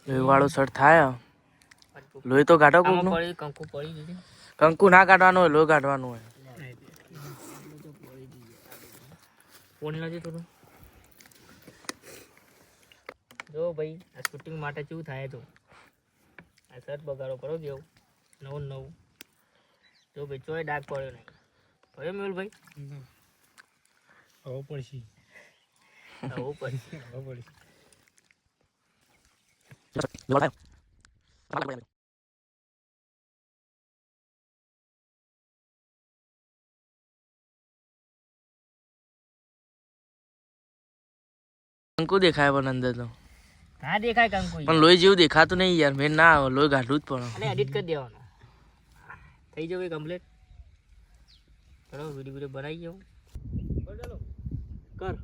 લોહી વાળો શર્ટ થાય લોહી તો કાઢો કોકનું કંકુ પડી દીધી કંકુ ના કાઢવાનું હોય લોહી કાઢવાનું હોય કોણ લાગે થોડું જો ભાઈ આ શૂટિંગ માટે કેવું થાય તો આ શર્ટ બગાડો કરો દેવું નવું નવું જો ભાઈ ચોય ડાઘ પડ્યો નહીં પડ્યો મેહુલભાઈ આવો પડશે આવું પડશે આવો પડશે કંકુ દેખાય પણ અંદર તો ના દેખાય કંકુ પણ લોહી જેવું દેખાતું નહીં યાર મેં ના આવે લોહી કાઢવું જ પડે અને એડિટ કરી દેવાનો થઈ જવું કમ્પ્લીટ ચલો વિડીયો બનાવી જાઉં ચાલો કર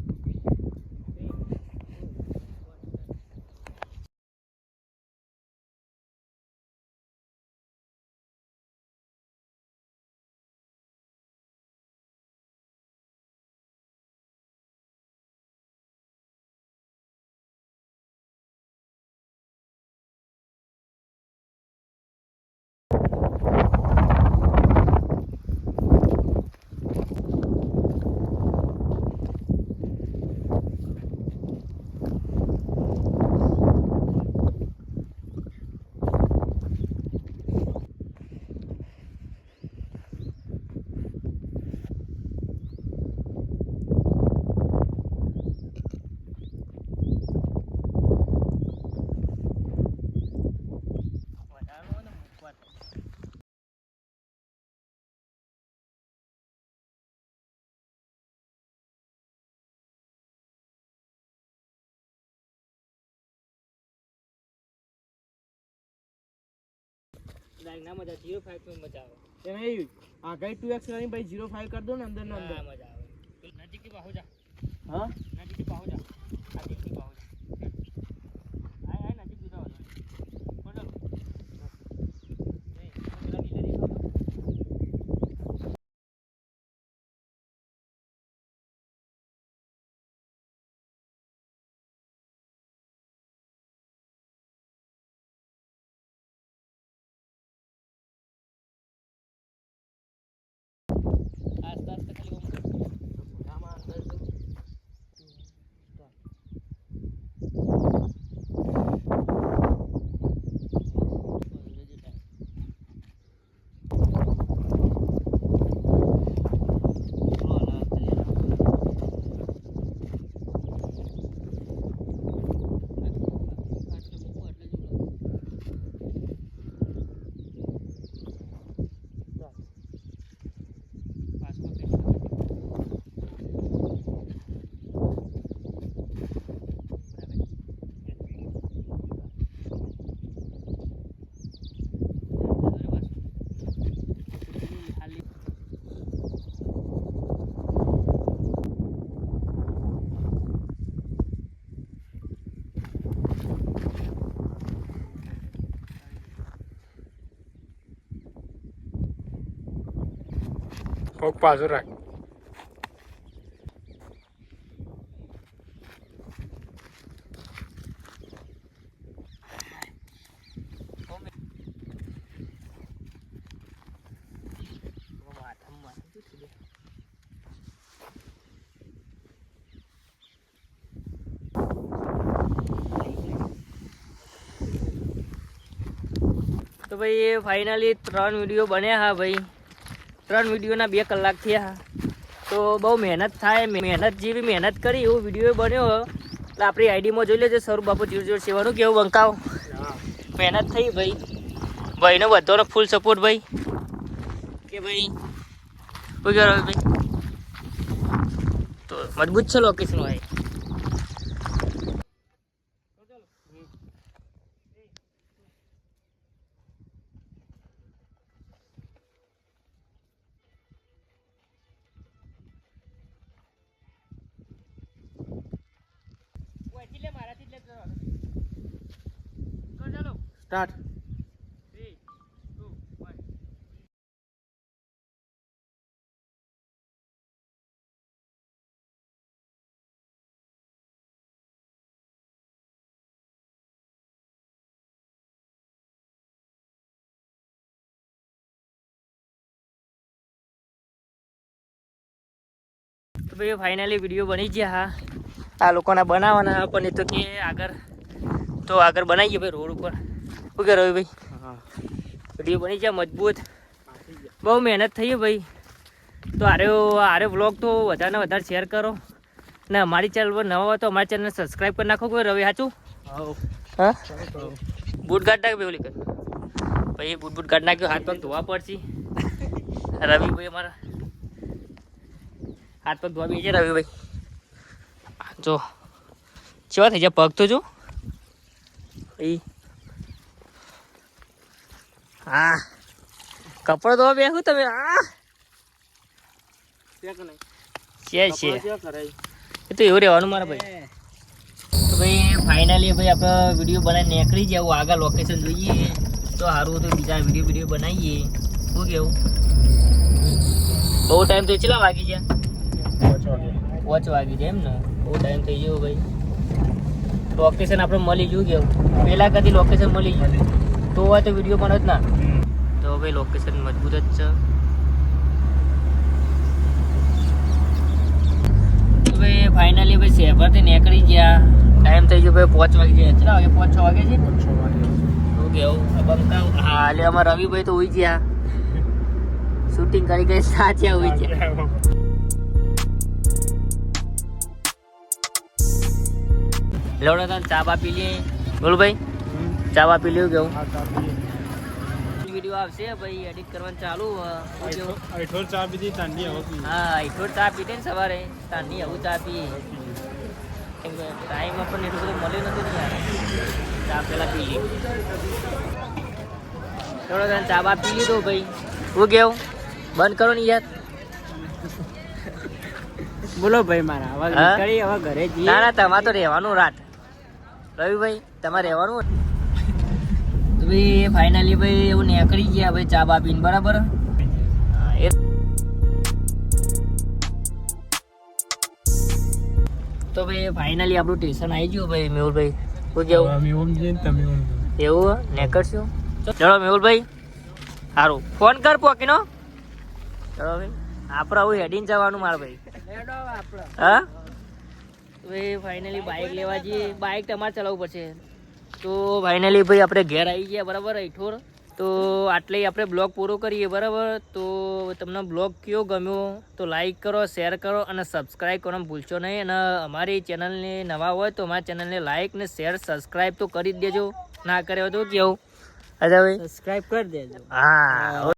ના મજા 05 માં મજા આવે એમ આ ગઈ 2x કરીને પછી 05 કરી દો ને અંદર નો અંદર મજા આવે નજીક થી પાહો જા હા નજીક થી પાહો જા નજીક થી પાહો જા આય નજીક થી જાવ બોલો આસ્તે આસ્તે ખાલી આમાં અંદર પગ પાછો રાખ તો ભાઈ ફાઇનલી 3 વિડીયો બન્યા હા ભાઈ 3 વિડીયોના 2 કલાક થયા તો બહુ મહેનત થાય મહેનત જેવી મહેનત કરી એવો વિડીયો બન્યો એટલે આપણી આઈડીમાં જોઈ લેજો સ્વરૂપ બાપુ 007 નું કેવું બંકાવ મહેનત થઈ ભાઈ ભાઈનો બધાનો ફૂલ સપોર્ટ ભાઈ કે ભાઈ શું કહેવાય ભાઈ તો મજબૂત છે લોકેશન ભાઈ સ્ટાર્ટ તો ભાઈ ફાઇનલી વિડીયો બની ગયા. હા, આ લોકોના બનાવવાના હા, પણ એ તો કે આગળ બનાવીએ ભાઈ રોડ ઉપર. શું કે રવિભાઈ? વિડીયો બની ગયા મજબૂત, બહુ મહેનત થઈ ભાઈ. તો આરે વ્લોગ તો વધારે ને વધારે શેર કરો ને અમારી ચેનલ પર નવા હોય તો અમારી ચેનલને સબસ્ક્રાઈબ કરી નાખો. કોઈ રવિ સાચું? હા, બૂટ કાઢ નાખ ભાઈ. ઓલી કર ભાઈ, બૂટ કાઢ નાખ્યો. હાથ પગ ધોવા પડશે. રવિભાઈ અમારા હાથ પગ ધોવા બી છે. રવિભાઈ જો કેવા થઈ જાય પગ તો જો ભાઈ. હા, કપડો ધોવા બેસું તમે. હા છે એ તો એવું રહેવાનું મારા ભાઈ. તો ભાઈ ફાઇનલી ભાઈ આપણે વિડીયો બનાવીને નીકળી જાય. આગળ લોકેશન જોઈએ તો સારું તો બીજા વિડીયો બનાવીએ. શું કેવું? બહુ ટાઈમ તો કેટલા વાગી ગયા? 5 વાગી જાય એમ ને? બહુ ટાઈમ થઈ ગયો ભાઈ. લોકેશન આપણે મળી ગયું કેવું? પહેલાં કદી લોકેશન મળી ગયું તો હોય તો વિડીયો પણ જ ના. તો ભાઈ લોકેશન મજબૂત જ છે. ભાઈ ફાઇનલી ભાઈ શહેરથી નીકળી ગયા. ટાઈમ થઈ ગયો ભાઈ 5 વાગી ગયા. કેટલા વાગે? 5-6 વાગે છે. શું કેવું? હા એટલે અમારા રવિભાઈ તો હોઈ ગયા, શૂટિંગ કરી સાચા હોઈ ગયા. લેવડો તને ચા બા પી લઈએ. બોલું ભાઈ, ચા બા પી લ્યો. કેવું વિડીયો આવશે ભાઈ એડિટ કરવાનું ચાલુ. અઠોર ચા પીધી તાંડી હવે પી. હા, અઠોર ચા પીધે ને સવારે. તાંડી આવું ચા પીએ. ટાઈમ આપણને એટલું બધું મળ્યું નથી ને યાર. ચા પેલા પી લઈએ. થોડો તને ચા બા પી લીધો ભાઈ. હું કેવું? બંધ કરો ને યાર. બોલો ભાઈ મારા હવે ઘરે જઈએ. ના તમારે તો રહેવાનું રાત. રવિભાઈ તમારે રહેવાનું. તો ભાઈ ફાઇનલી ભાઈ એવું નીકળી ગયા ભાઈ ચા બા પીને. બરાબર. તો ભાઈ ફાઇનલી આપણું સ્ટેશન આવી ગયું ભાઈ. મેહુલભાઈ શું કેવું? એવું નીકળશું. ચલો મેહુલભાઈ સારું ફોન કર પોકીનો. ચલો ભાઈ આપણે આવું હેડીને જવાનું મારા ભાઈ. હા ભાઈ ફાઇનલી બાઇક લેવા જઈએ. બાઇક તમારે ચલાવવું પડશે. તો ફાઇનલી ભાઈ આપણે ઘેર આવી ગયા. બરાબર અઠોર. તો આટલે આપણે બ્લોગ પૂરો કરીએ. બરાબર. તો તમને બ્લોગ કયો ગમ્યો તો લાઈક કરો, શેર કરો અને સબસ્ક્રાઈબ કરવાનું ભૂલશો નહીં. અને અમારી ચેનલને નવા હોય તો અમારી ચેનલને લાઈક ને શેર સબસ્ક્રાઈબ તો કરી જ દેજો. ના કરે તો કેવું? અચ્છા ભાઈ સબસ્ક્રાઈબ કરી દેજો. હા.